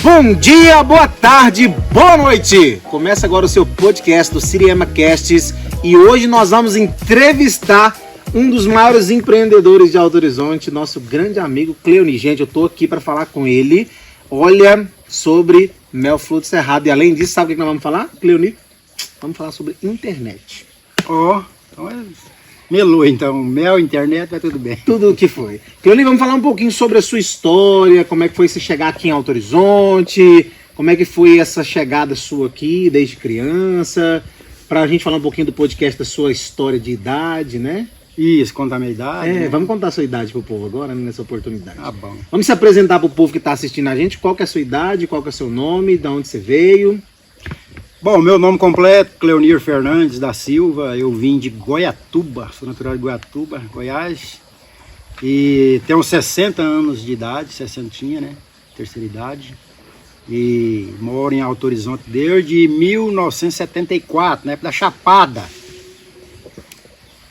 Bom dia, boa tarde, boa noite! Começa agora o seu podcast do Siriema Casts e hoje nós vamos entrevistar um dos maiores empreendedores de Alto Horizonte, nosso grande amigo Cleoni. Gente, eu tô aqui para falar com ele, olha, sobre mel fruto cerrado. E além disso, sabe o que nós vamos falar, Cleoni? Vamos falar sobre internet. Melou então, mel, internet, vai tudo bem. Tudo o que foi. Cleoni, vamos falar um pouquinho sobre a sua história, como é que foi você chegar aqui em Alto Horizonte, como é que foi essa chegada sua aqui desde criança, pra gente falar um pouquinho do podcast da sua história de idade, né? Isso, contar a minha idade. Né? Vamos contar a sua idade pro povo agora, nessa oportunidade. Ah, bom. Vamos se apresentar pro povo que tá assistindo a gente, qual que é a sua idade, qual que é o seu nome, de onde você veio. Bom, meu nome completo, Cleonir Fernandes da Silva, eu vim de Goiatuba, sou natural de Goiatuba, Goiás, e tenho 60 anos de idade, 60, né, terceira idade, e moro em Alto Horizonte desde 1974, na época da Chapada.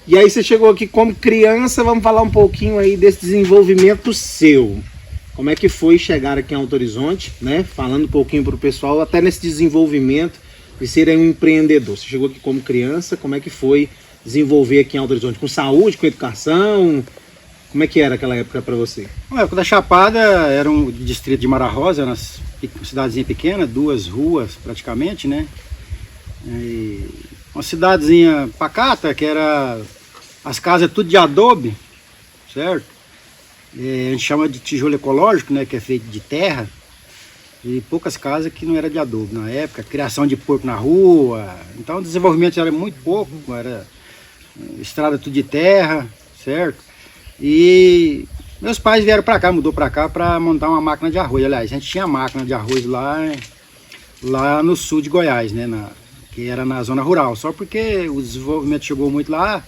E aí você chegou aqui como criança, vamos falar um pouquinho aí desse desenvolvimento seu. Como é que foi chegar aqui em Alto Horizonte, né, falando um pouquinho pro pessoal, até nesse desenvolvimento de ser um empreendedor. Você chegou aqui como criança, como é que foi desenvolver aqui em Alto Horizonte? Com saúde, com educação? Como é que era aquela época para você? Na época da Chapada era um distrito de Mara Rosa, uma cidadezinha pequena, 2 ruas praticamente, né? E uma cidadezinha pacata, que era as casas tudo de adobe, certo? A gente chama de tijolo ecológico, né? Que é feito de terra. E poucas casas que não era de adobe na época, criação de porco na rua, então o desenvolvimento era muito pouco, era estrada tudo de terra, certo? E meus pais vieram para cá, mudou para cá para montar uma máquina de arroz. Aliás, a gente tinha máquina de arroz lá no sul de Goiás, né, que era na zona rural, só porque o desenvolvimento chegou muito lá,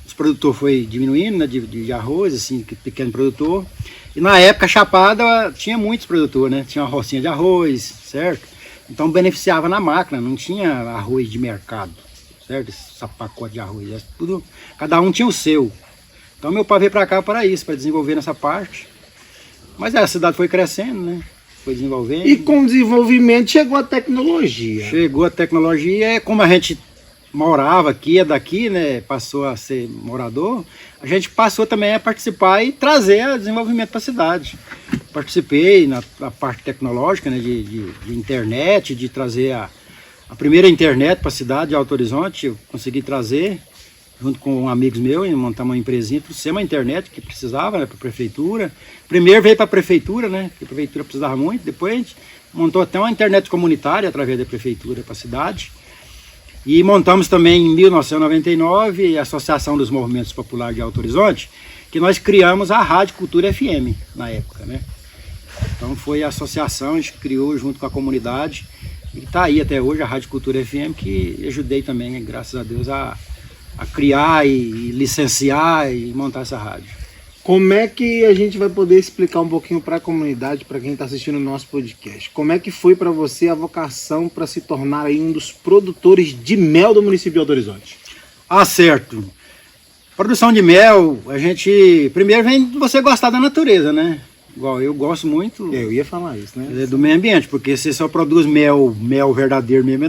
os produtores foi diminuindo, né, de arroz, assim, pequeno produtor. E na época, Chapada tinha muitos produtores, né? Tinha uma rocinha de arroz, certo? Então beneficiava na máquina, não tinha arroz de mercado, certo? Esse pacote de arroz, tudo, cada um tinha o seu. Então meu pai veio para cá para isso, para desenvolver nessa parte. Mas a cidade foi crescendo, né? Foi desenvolvendo. E com o desenvolvimento chegou a tecnologia. Chegou a tecnologia, como a gente morava aqui, é daqui, né? Passou a ser morador. A gente passou também a participar e trazer desenvolvimento para a cidade. Participei na parte tecnológica, né, de internet, de trazer a primeira internet para a cidade de Alto Horizonte. Eu consegui trazer, junto com amigos meus, e montar uma empresinha, trouxemos uma internet que precisava, né, para a prefeitura. Primeiro veio para a prefeitura, né, que a prefeitura precisava muito. Depois a gente montou até uma internet comunitária através da prefeitura para a cidade. E montamos também em 1999 a Associação dos Movimentos Populares de Alto Horizonte, que nós criamos a Rádio Cultura FM na época, né? Então foi a associação, a gente criou junto com a comunidade e está aí até hoje a Rádio Cultura FM, que ajudei também, graças a Deus, a criar e licenciar e montar essa rádio. Como é que a gente vai poder explicar um pouquinho para a comunidade, para quem está assistindo o nosso podcast? Como é que foi para você a vocação para se tornar aí um dos produtores de mel do município de Alto Horizonte? Ah, certo. Produção de mel, a gente primeiro vem de você gostar da natureza, né? Igual eu gosto muito. Eu ia falar isso, né? Do meio ambiente, porque você só produz mel verdadeiro mesmo,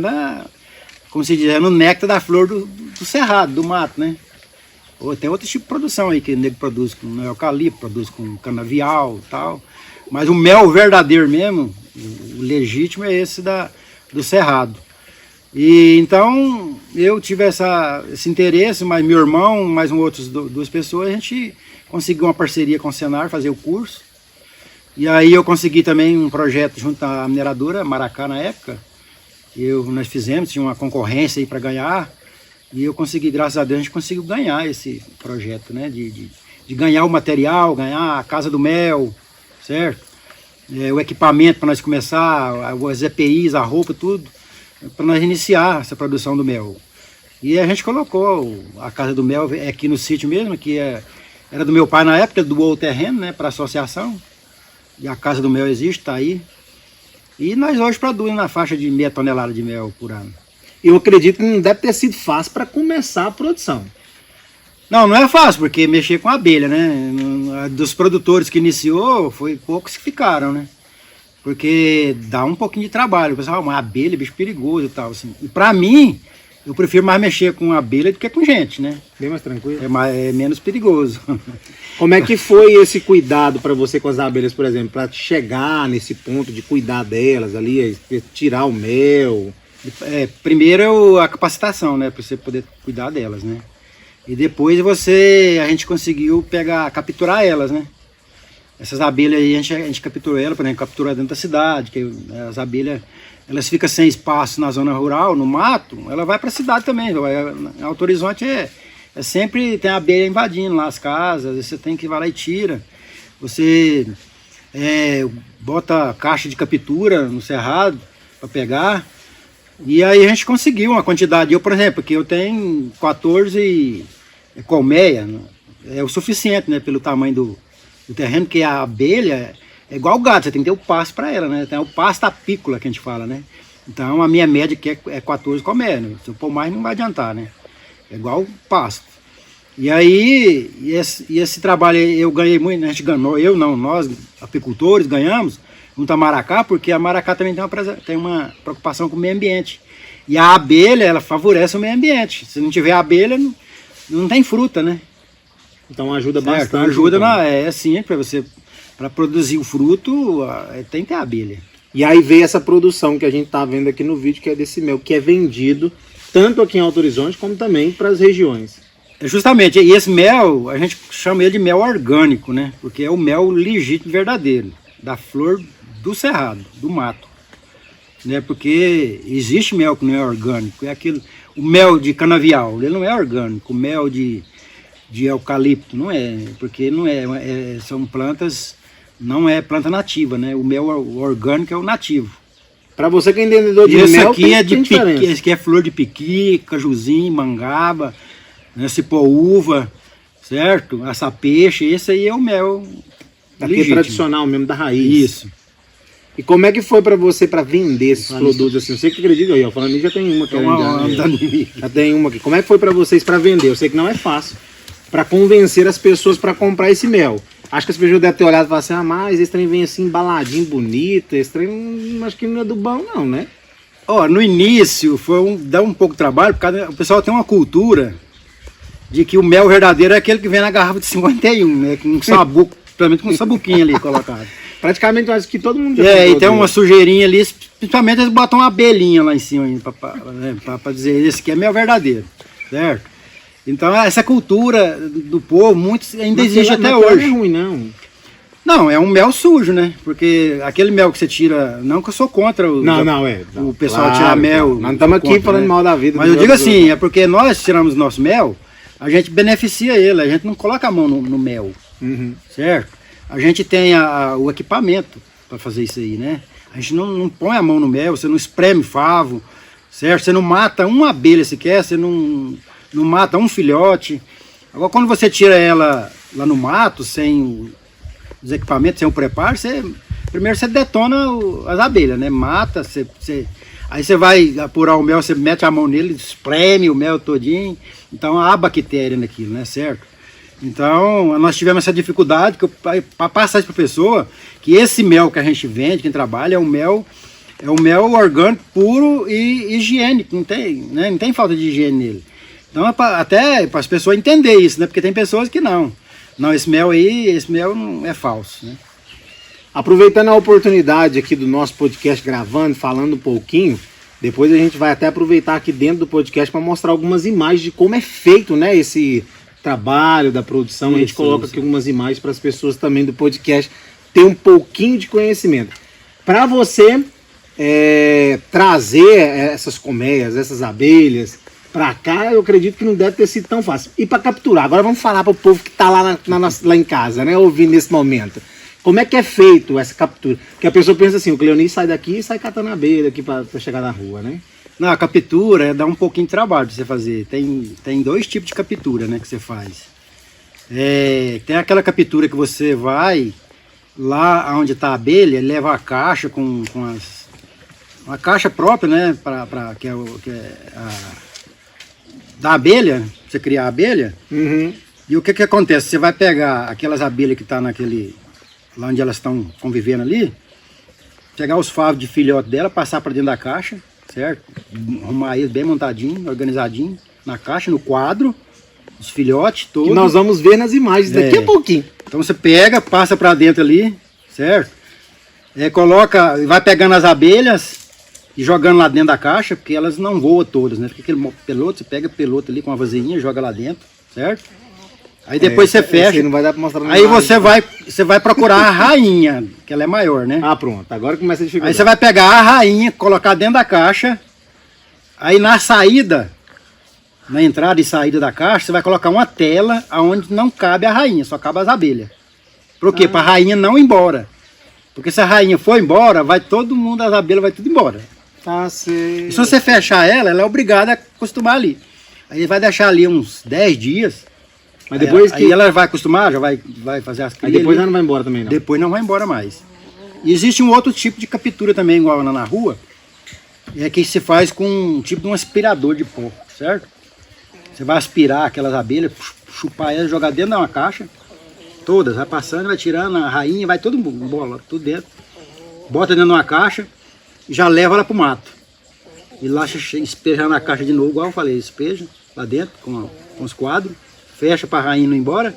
como se diz, é no néctar da flor do cerrado, do mato, né? Ou tem outro tipo de produção aí que o nego produz com eucalipto, produz com canavial e tal. Mas o mel verdadeiro mesmo, o legítimo é esse do cerrado. E então eu tive esse interesse, mas meu irmão, mais outras 2 pessoas, a gente conseguiu uma parceria com o Senar, fazer o curso. E aí eu consegui também um projeto junto à mineradora Maracá na época. Nós fizemos, tinha uma concorrência aí para ganhar. E eu consegui, graças a Deus, a gente conseguiu ganhar esse projeto, né? De ganhar o material, ganhar a casa do mel, certo? O equipamento para nós começar, as EPIs, a roupa, tudo, para nós iniciar essa produção do mel. E a gente colocou a casa do mel aqui no sítio mesmo, que era do meu pai na época, doou o terreno, né, para a associação. E a casa do mel existe, está aí. E nós hoje produzimos na faixa de 0,5 tonelada de mel por ano. Eu acredito que não deve ter sido fácil para começar a produção. Não é fácil, porque mexer com abelha, né? Dos produtores que iniciou, foi poucos que ficaram, né? Porque dá um pouquinho de trabalho. O pessoal, uma abelha, bicho perigoso e tal, assim. E pra mim, eu prefiro mais mexer com abelha do que com gente, né? Bem mais tranquilo. É menos perigoso. Como é que foi esse cuidado para você com as abelhas, por exemplo, para chegar nesse ponto de cuidar delas ali, tirar o mel? Primeiro a capacitação, né? Pra você poder cuidar delas, né? E depois a gente conseguiu capturar elas, né? Essas abelhas aí, a gente capturou elas, por exemplo, capturar dentro da cidade, que as abelhas, elas ficam sem espaço na zona rural, no mato, ela vai para a cidade também. Em Alto Horizonte sempre tem abelha invadindo lá as casas, você tem que ir lá e tira. Você bota caixa de captura no cerrado para pegar. E aí a gente conseguiu uma quantidade. Eu, por exemplo, que eu tenho 14 colmeias, é o suficiente, né, pelo tamanho do terreno, que a abelha é igual o gato, você tem que ter o pasto para ela, né? Tem o pasto apícola que a gente fala, né? Então a minha média aqui é 14 colmeias, né? Se eu pôr mais não vai adiantar, né? É igual o pasto. E aí, esse trabalho eu ganhei muito, né? A gente ganhou, nós apicultores ganhamos junto a maracá, porque a maracá também tem uma preocupação com o meio ambiente. E a abelha, ela favorece o meio ambiente. Se não tiver abelha, não tem fruta, né? Então ajuda certo, bastante. Ajuda, então. Sim, para produzir o fruto, tem que ter abelha. E aí veio essa produção que a gente tá vendo aqui no vídeo, que é desse mel, que é vendido tanto aqui em Alto Horizonte, como também para as regiões. Justamente, e esse mel, a gente chama ele de mel orgânico, né? Porque é o mel legítimo verdadeiro, da flor do cerrado, do mato. Né? Porque existe mel que não é orgânico, o mel de canavial, ele não é orgânico, o mel de eucalipto, não é, porque são plantas, não é planta nativa, né? O mel orgânico é o nativo. Para você que é entendedor de esse mel, aqui esse aqui é flor de piqui, cajuzinho, mangaba, né? Cipoúva, certo? Açapeixe, esse aí é o mel legítimo. Tradicional mesmo, da raiz. Isso. E como é que foi para você para vender esses produtos assim? Você que acredita aí, ó, falando nisso, já tem uma aqui. Já tem uma aqui. Como é que foi para vocês para vender? Eu sei que não é fácil. Para convencer as pessoas para comprar esse mel. Acho que as pessoas devem ter olhado e falado assim, mas esse trem vem assim embaladinho, bonito, esse trem acho que não é do bom não, né? No início dá um pouco de trabalho, porque o pessoal tem uma cultura de que o mel verdadeiro é aquele que vem na garrafa de 51, né? Com um sabuco, pelo menos com um sabuquinho ali colocado. Praticamente eu acho que todo mundo já e tem uma sujeirinha ali, principalmente eles botam uma abelhinha lá em cima para dizer, esse aqui é mel verdadeiro, certo? Então essa cultura do povo, muitos ainda existe até hoje. Não é ruim, não. Não, é um mel sujo, né? Porque aquele mel que você tira, não que eu sou contra o pessoal tirar mel. Nós não estamos aqui falando mal da vida. Mas eu digo assim, é porque nós tiramos nosso mel, a gente beneficia ele, a gente não coloca a mão no mel, certo? A gente tem o equipamento para fazer isso aí, né? A gente não põe a mão no mel, você não espreme favo, certo? Você não mata uma abelha sequer, você não mata um filhote. Agora, quando você tira ela lá no mato, sem os equipamentos, sem o preparo, primeiro você detona as abelhas, né? Mata, aí você vai apurar o mel, você mete a mão nele, espreme o mel todinho. Então há bactéria naquilo, né? Certo? Então, nós tivemos essa dificuldade para passar isso para a pessoa, que esse mel que a gente vende, quem trabalha, é um mel orgânico puro e higiênico, não tem falta de higiene nele. Então, até para as pessoas entenderem isso, né? Porque tem pessoas que não. Não, esse mel não é falso, né? Aproveitando a oportunidade aqui do nosso podcast gravando, falando um pouquinho, depois a gente vai até aproveitar aqui dentro do podcast para mostrar algumas imagens de como é feito, né, esse trabalho da produção. A gente coloca aqui algumas imagens para as pessoas também do podcast ter um pouquinho de conhecimento. Para você trazer essas colmeias, essas abelhas para cá, eu acredito que não deve ter sido tão fácil. E para capturar, agora vamos falar para o povo que está lá em casa, né, ouvindo nesse momento. Como é que é feito essa captura? Porque a pessoa pensa assim, o Cleoni sai daqui e sai catando abelha aqui para chegar na rua, né? Não, a captura dá um pouquinho de trabalho para você fazer. Tem dois tipos de captura, né, que você faz. Tem aquela captura que você vai lá onde está a abelha, leva a caixa uma caixa própria, né, que é da abelha, você criar a abelha. Uhum. E o que acontece? Você vai pegar aquelas abelhas que estão lá onde elas estão convivendo ali, pegar os favos de filhote dela, passar para dentro da caixa, certo? Arrumar eles bem montadinho, organizadinho, na caixa, no quadro, os filhotes todos. Que nós vamos ver nas imagens daqui a pouquinho. Então você pega, passa para dentro ali, certo? Coloca, vai pegando as abelhas e jogando lá dentro da caixa, porque elas não voam todas, né? Porque aquele peloto, você pega peloto ali com uma vaseirinha, joga lá dentro, certo? Aí depois você fecha. Não vai dar pra mostrar aí você vai procurar a rainha, que ela é maior, né? Ah, pronto. Agora começa a dificuldade. Aí você vai pegar a rainha, colocar dentro da caixa. Aí na saída, na entrada e saída da caixa, você vai colocar uma tela onde não cabe a rainha, só cabe as abelhas. Por quê? Para a rainha não ir embora. Porque se a rainha for embora, vai todo mundo, as abelhas vai tudo embora. Tá certo. E se você fechar ela é obrigada a acostumar ali. Aí vai deixar ali uns 10 dias. Mas depois aí ela vai acostumar, já vai fazer as crias. Aí depois ali. ela não vai embora também, não? Depois não vai embora mais. E existe um outro tipo de captura também, igual lá na rua, que se faz com um tipo de um aspirador de pó, certo? Você vai aspirar aquelas abelhas, chupar elas, jogar dentro de uma caixa, todas, vai passando, vai tirando a rainha, vai todo bola, tudo dentro. Bota dentro de uma caixa e já leva ela pro mato. E lá espeja na caixa de novo, igual eu falei, espeja lá dentro com os quadros, fecha para a rainha não ir embora.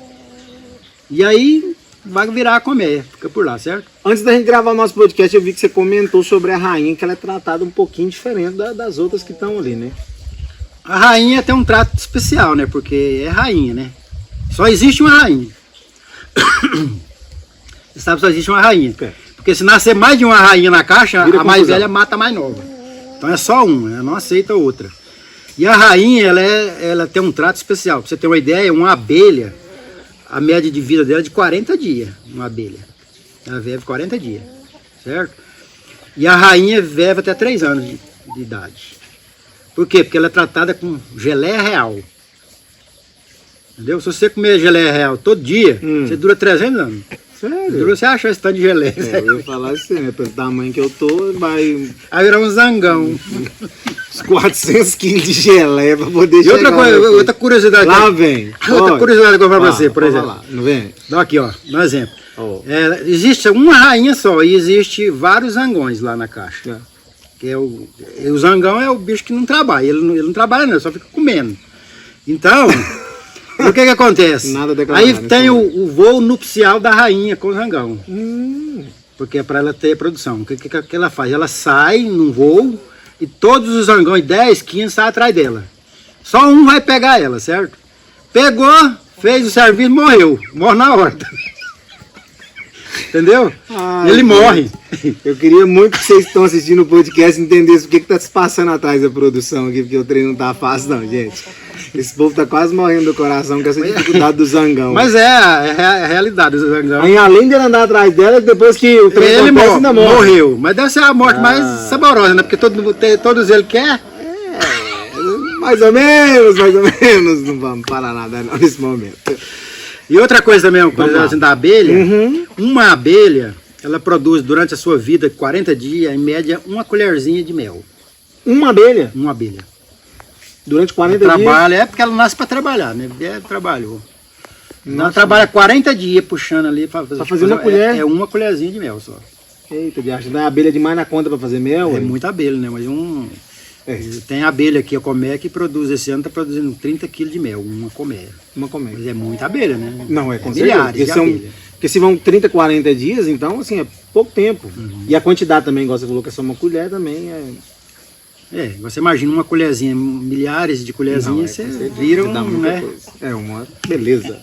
E aí vai virar a colmeia, fica por lá, certo? Antes da gente gravar o nosso podcast, eu vi que você comentou sobre a rainha, que ela é tratada um pouquinho diferente das outras que estão ali, né? A rainha tem um trato especial, né? Porque é rainha, né? Só existe uma rainha. Você sabe, só existe uma rainha. Porque se nascer mais de uma rainha na caixa, Vira a mais confusão. velha mata a mais nova. Então é só uma, ela não aceita outra. E a rainha, ela tem um trato especial. Pra você ter uma ideia, uma abelha, a média de vida dela é de 40 dias, uma abelha. Ela vive 40 dias, certo? E a rainha vive até 3 anos de idade. Por quê? Porque ela é tratada com geleia real. Entendeu? Se você comer geleia real todo dia, você dura 300 anos. Sério? Você acha esse tanto de geleia? Eu ia falar assim, né? Pelo tamanho que eu tô, vai Aí virar um zangão. uns 400 quilos de geleia pra poder E chegar outra coisa, aqui. outra curiosidade. Lá vem. Outra curiosidade que eu vou falar pra você, por pode exemplo. falar. Não vem? Dá aqui, ó, um exemplo. Ó. Existe uma rainha só e existe vários zangões lá na caixa. Que o zangão é o bicho que não trabalha. Ele não trabalha não, ele só fica comendo. Então, o que acontece? Nada declarado, Aí né, tem o voo nupcial da rainha com o zangão. Porque é para ela ter produção. O que ela faz? Ela sai num voo e todos os zangões, 10, 15, saem atrás dela. Só um vai pegar ela, certo? Pegou, fez o serviço, morreu. Morre na hora. Entendeu? Ai, Ele morre. Eu queria muito que vocês que estão assistindo o podcast entendessem o que tá se passando atrás da produção aqui, porque o treino não tá fácil não, gente. Esse povo tá quase morrendo do coração com essa dificuldade do zangão. Mas é a realidade do zangão. Aí, além de ele andar atrás dela, depois que o treino Ele acontece, ainda morre. morreu. Mas deve ser a morte mais saborosa, né? Porque todos ele quer. Mais ou menos. Não vamos parar nada não, nesse momento. E outra coisa também, uma Vamos coisa lá. assim da abelha. Uhum. Uma abelha, ela produz durante a sua vida, 40 dias, em média, uma colherzinha de mel. Uma abelha, Uma abelha. durante 40 dias. Trabalha, é porque ela nasce para trabalhar, né? Trabalhou. Ela Nossa. trabalha 40 dias puxando ali para fazer uma colher. É uma colherzinha de mel só. Eita, viagem, dá abelha demais na conta pra fazer mel, É ué. muita abelha, né? Mas tem abelha aqui, a colmeia, que produz esse ano, está produzindo 30 kg de mel, uma colmeia. Uma comédia. Mas é muita abelha, né? Não, é com certeza. milhares Porque, de são, abelha. porque se vão 30, 40 dias, então, assim, é pouco tempo. E a quantidade também, igual você falou, que é só uma colher também é... Você imagina uma colherzinha, milhares de colherzinhas, você vira dá um, muita né? coisa. É uma beleza.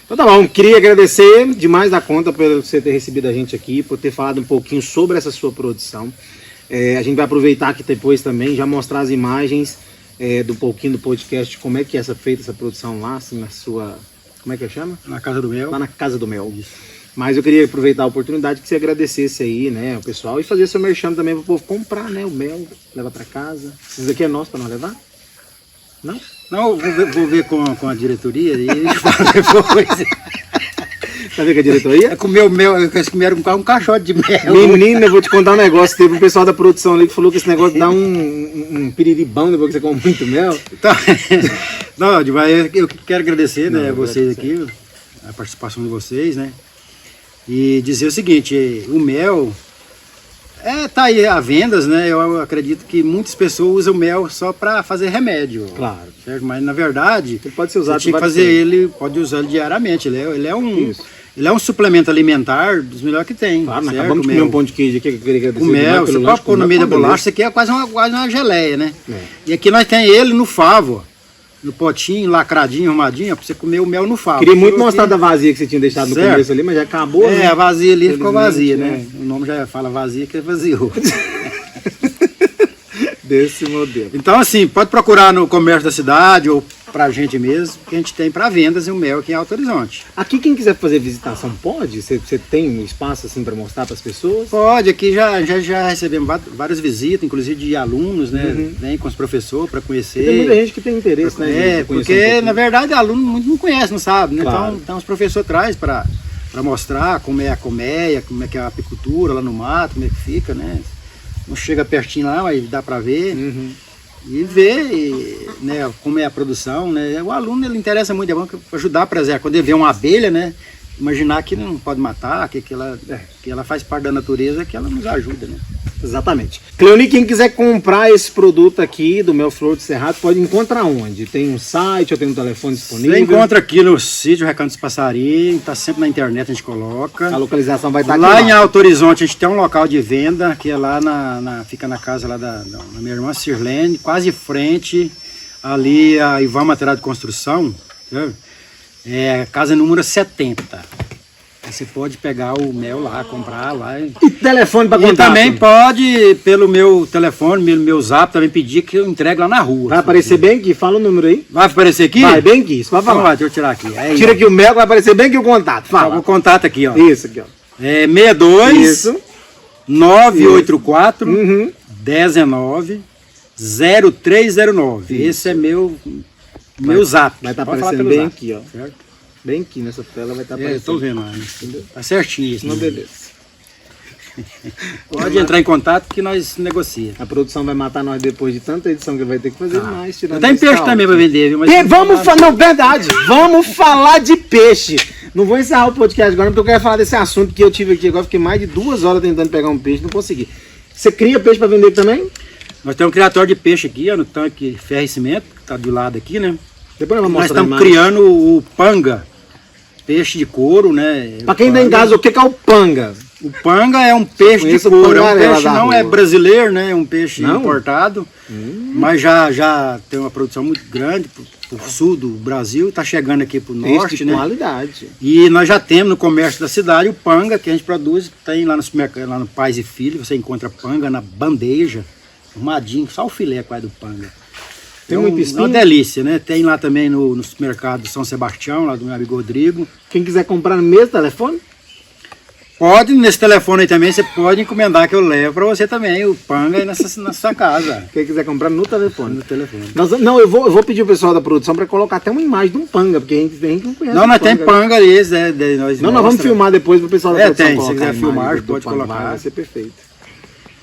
Então tá bom, queria agradecer demais da conta por você ter recebido a gente aqui, por ter falado um pouquinho sobre essa sua produção. A gente vai aproveitar aqui depois também, já mostrar as imagens do pouquinho do podcast, como é que é feita essa produção lá, assim, na sua... Como é que chama? Na Casa do Mel. Lá na Casa do Mel. Mas eu queria aproveitar a oportunidade que você agradecesse aí, né, o pessoal, e fazer seu merchan também para o povo comprar, né, o mel, levar para casa. Isso daqui é nosso para nós levar? Não? Não, eu vou ver com a diretoria e eles falam depois. Tá vendo que a diretoria? É comer o mel, eles comeram um caixote de mel. Menina, eu vou te contar um negócio. Teve um pessoal da produção ali que falou que esse negócio dá um piriribão depois que você come muito mel. Então, não, eu quero agradecer, né, Não, vocês aqui, a participação de vocês, né? E dizer o seguinte, o mel, Tá aí a vendas, né? Eu acredito que muitas pessoas usam mel só para fazer remédio. Claro. Certo? Mas na verdade, Ele pode ser usado você tinha que várias fazer coisas. ele, pode usar ele diariamente. Ele é um suplemento alimentar dos melhores que tem. Claro, nós certo? acabamos de comer um pão de queijo aqui que eu queria agradecer. O mel, demais você pelo pode lanche, pôr no meio da beleza. bolacha, isso aqui é quase uma geleia, né? É. E aqui nós tem ele no favo, ó, no potinho, lacradinho, arrumadinho, ó, pra você comer o mel no favo. Queria muito Chegou mostrar aqui- da vazia que você tinha deixado no Certo. começo ali, mas já acabou, né? a vazia ali ficou vazia, Infelizmente, né? O nome já fala vazia, que é vazio. Desse modelo. Então, assim, pode procurar no comércio da cidade ou pra gente mesmo, que a gente tem para vendas o mel aqui em Alto Horizonte. Aqui quem quiser fazer visitação pode? Você tem um espaço assim para mostrar para as pessoas? Pode, aqui já recebemos várias visitas, inclusive de alunos, né? Uhum. Vem com os professores para conhecer. Tem muita gente que tem interesse, né? de conhecer um Porque pouquinho. na verdade aluno muito não conhece, não sabe, né? Claro. Então os professores trazem para mostrar como é a colmeia, como é que é a apicultura lá no mato, como é que fica, né? Não chega pertinho lá, mas dá para ver. Uhum. E ver, né, como é a produção, né? O aluno ele interessa muito, é bom ajudar a preservar. Quando ele vê uma abelha, né? Imaginar que não pode matar, que ela faz parte da natureza, que ela nos ajuda, né? Exatamente. Cleoni, quem quiser comprar esse produto aqui do Mel Flor do Cerrado, pode encontrar onde? Tem um site ou tem um telefone disponível? Você encontra aqui no sítio Recanto dos Passarinhos, tá sempre na internet, a gente coloca. A localização vai estar Lá aqui. em Alto Horizonte a gente tem um local de venda, que é lá fica na casa lá da minha irmã Sirlene, quase em frente ali a Ivan Material de Construção, sabe? É casa número 70. Aí você pode pegar o mel lá, comprar lá. E telefone para E contato? também pode, pelo meu telefone, pelo meu zap, também pedir que eu entregue lá na rua. Vai aparecer bem aqui, fala o número aí. Vai aparecer aqui? Vai, bem aqui, isso vai Então falar. vai, deixa eu tirar aqui. Aí, Tira ó. aqui o Mel, vai aparecer bem aqui o contato, O fala. contato aqui, ó. Isso aqui, ó. É 62 Isso. 984 Uhum. 19 0309. Esse é meu zap. Vai estar Pode falar aparecendo pelo bem zap, aqui, ó. certo? Bem aqui nessa tela vai estar É, aparecendo. tô vendo lá. Tá certinho isso. Não, né? beleza. Pode entrar em contato que nós negocia. A produção vai matar nós depois de tanta edição que ele vai ter que fazer mais. Eu tenho peixe também para vender, viu? Mas Vamos falar, não, verdade, vamos falar de peixe. Não vou encerrar o podcast agora, porque eu quero falar desse assunto que eu tive aqui agora. Fiquei mais de 2 horas tentando pegar um peixe, não consegui. Você cria peixe para vender também? Nós temos um criatório de peixe aqui, ó, no tanque de ferro e cimento, que tá do lado aqui, né? Depois nós vamos Nós mostrar estamos mais. criando o panga, peixe de couro, né? Para quem tá em casa, o que é o panga? O panga é um peixe de Conheço o couro, é um pangarela peixe da não rua. é brasileiro, né? É um peixe Não? importado, mas já tem uma produção muito grande pro sul do Brasil, está chegando aqui pro Peixe norte, de né? qualidade. E nós já temos no comércio da cidade o panga que a gente produz, tem lá no supermercado, lá no Pais e Filhos, você encontra panga na bandeja, arrumadinho, só o filé quase do panga. Tem É muito espinho? uma delícia, né? Tem lá também no supermercado de São Sebastião, lá do meu amigo Rodrigo. Quem quiser comprar no mesmo telefone, Pode, nesse telefone aí também, você pode encomendar que eu levo para você também, o panga aí na sua casa, quem quiser comprar no telefone. no telefone. Não, eu vou pedir o pessoal da produção para colocar até uma imagem de um panga, porque a gente não conhece. Não, o nós tem né? panga ali, nós Não, nós vamos mostra. filmar depois pro pessoal da É, produção tem, se colocar quiser a imagem filmar, do pode panga lá, colocar. vai ser perfeito.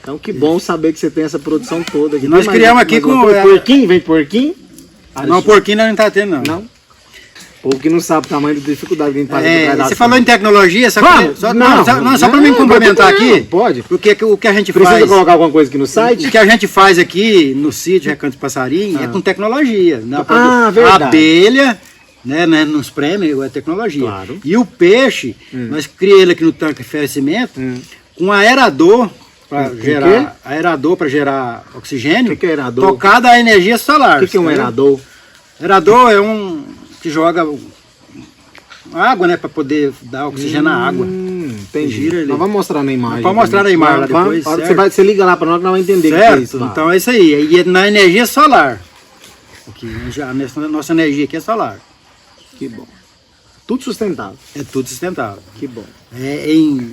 Então que bom saber que você tem essa produção toda aqui. E nós Tem criamos mais aqui uma com- coisa? Porquinho, vem porquinho? Não, porquinho nós não tá tendo, não. Não? O povo que não sabe o tamanho da dificuldade que a gente faz por trás da Você cena. falou em tecnologia, só Vamos! só para me complementar aqui, Pode. porque o que a gente Precisa faz... colocar alguma coisa aqui no site? O que a gente faz aqui no sítio Recanto Passarinho é com tecnologia. Né? Verdade. A abelha, né, nos prêmios, é tecnologia. Claro. E o peixe, nós criamos ele aqui no tanque de ferro e cimento, com aerador para Com gerar, aerador para gerar oxigênio, O que é aerador? tocado a energia solar. O que é um sabe? aerador? Aerador é um que joga água, né, para poder dar oxigênio à água. Entendi. Gira ele. Nós vamos mostrar na imagem. Pode mostrar na imagem lá Vamos, depois, a hora que certo? você liga lá para nós que nós vamos entender o que é Certo, isso. Vá. então é isso aí. E é na energia solar. Aqui, a nossa energia aqui é solar. Que bom. Tudo sustentável. É tudo sustentável. Que bom. É em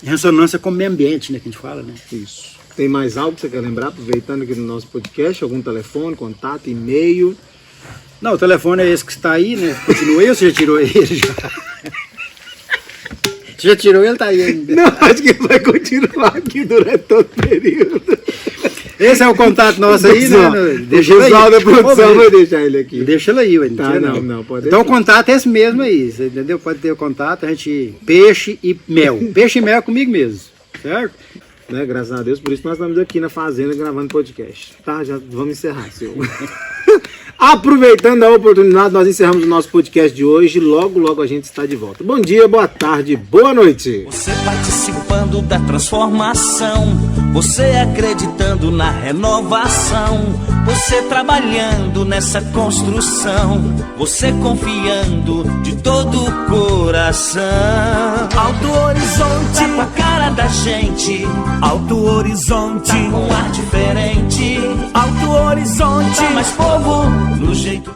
ressonância com o meio ambiente, né, que a gente fala, né? Isso. Tem mais algo que você quer lembrar, aproveitando aqui no nosso podcast? Algum telefone, contato, e-mail? Não, o telefone é esse que está aí, né? Continua aí ou você já tirou ele? Já? Você já tirou ele, tá aí ainda. Não, acho que vai continuar aqui durante todo o período. Esse é o contato nosso aí, Produção. né? O Deixa ele pessoal aí. da produção Vou vai ver. deixar ele aqui. Deixa ele aí, ué. Tá, tira não, pode Então o deixar. contato é esse mesmo aí, você entendeu? Pode ter o contato, a gente... Peixe e mel. Peixe e mel é comigo mesmo. certo? Né, graças a Deus, por isso nós estamos aqui na fazenda gravando podcast. Tá, já vamos encerrar, senhor. Aproveitando a oportunidade, nós encerramos o nosso podcast de hoje. Logo, logo a gente está de volta. Bom dia, boa tarde, boa noite. Você participando da transformação, você acreditando na renovação, você trabalhando nessa construção, você confiando de todo o coração. Alto Horizonte, tá com a cara da gente. Alto Horizonte, tá com um ar diferente. Alto Horizonte, tá mais povo no jeito.